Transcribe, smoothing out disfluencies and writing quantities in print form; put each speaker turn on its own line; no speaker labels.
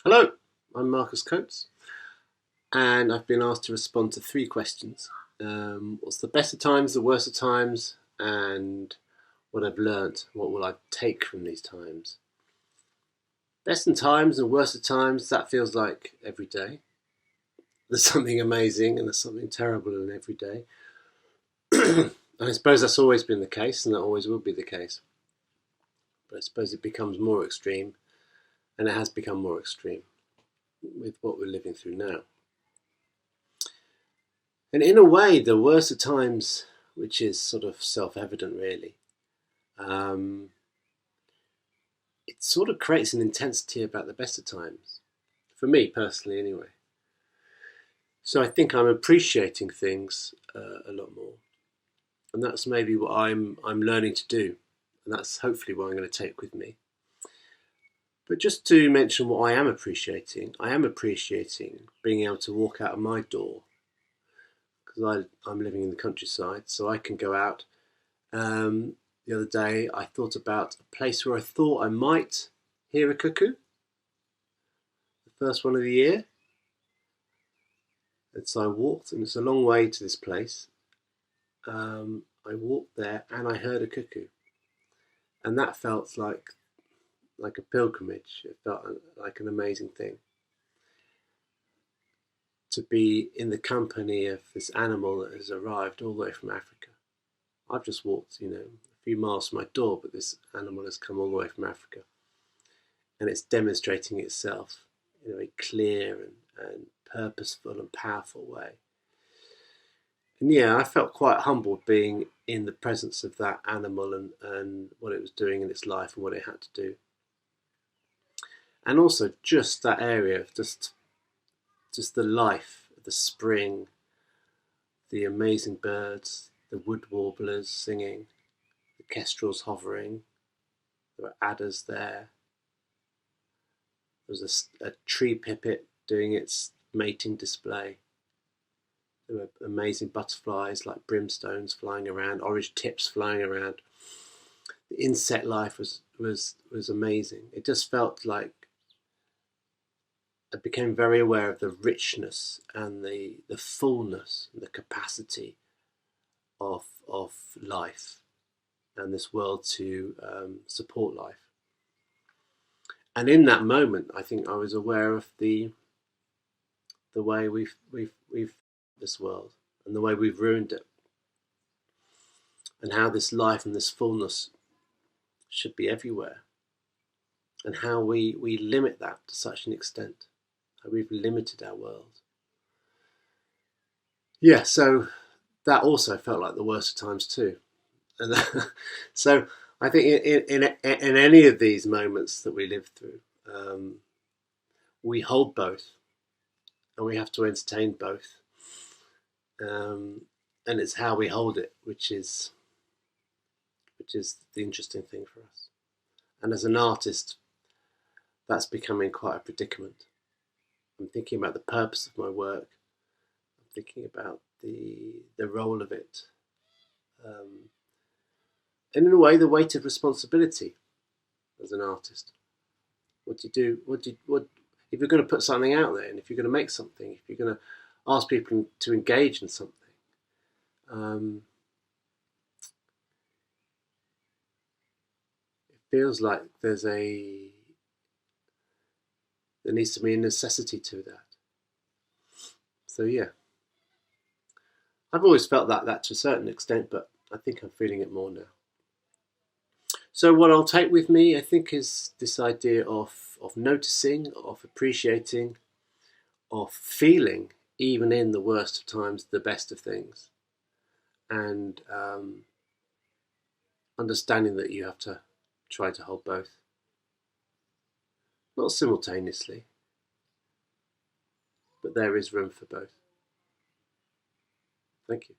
Hello, I'm Marcus Coates, and I've been asked to respond to 3 questions. What's the best of times, the worst of times, and what I've learnt, what will I take from these times? Best of times and worst of times, that feels like every day. There's something amazing and there's something terrible in every day. And I suppose that's always been the case, and that always will be the case. But I suppose it becomes more extreme, and it has become more extreme with what we're living through now. And in a way, the worst of times, which is sort of self-evident really, it sort of creates an intensity about the best of times, for me personally anyway. So I think I'm appreciating things a lot more, and that's maybe what I'm learning to do, and that's hopefully what I'm going to take with me. But just to mention what I am appreciating being able to walk out of my door, because I'm living in the countryside, so I can go out. The other day I thought about a place where I thought I might hear a cuckoo, the first one of the year. And so I walked, and it's a long way to this place. I walked there and I heard a cuckoo, and that felt like a pilgrimage. It felt like an amazing thing to be in the company of this animal that has arrived all the way from Africa. I've just walked, a few miles from my door, but this animal has come all the way from Africa, and it's demonstrating itself in a very clear and purposeful and powerful way. And yeah, I felt quite humbled being in the presence of that animal and what it was doing in its life and what it had to do. And also just that area of just the life, the spring, the amazing birds, the wood warblers singing, the kestrels hovering, there were adders there. There was a tree pipit doing its mating display. There were amazing butterflies like brimstones flying around, orange tips flying around. The insect life was amazing. It just felt like I became very aware of the richness and the fullness and the capacity of life and this world to support life. And in that moment, I think I was aware of the way we've this world and the way we've ruined it, and how this life and this fullness should be everywhere, and how we limit that to such an extent. How we've limited our world. Yeah, so that also felt like the worst of times too. And so I think in any of these moments that we live through, we hold both, and we have to entertain both. And it's how we hold it, which is the interesting thing for us. And as an artist, that's becoming quite a predicament. I'm thinking about the purpose of my work. I'm thinking about the role of it, and in a way, the weight of responsibility as an artist. What do you do? What if you're going to put something out there, and if you're going to make something, if you're going to ask people to engage in something? It feels like there needs to be a necessity to that. So yeah, I've always felt that to a certain extent, but I think I'm feeling it more now. So what I'll take with me, I think, is this idea of noticing, of appreciating, of feeling, even in the worst of times, the best of things, and understanding that you have to try to hold both. Not simultaneously, but there is room for both. Thank you.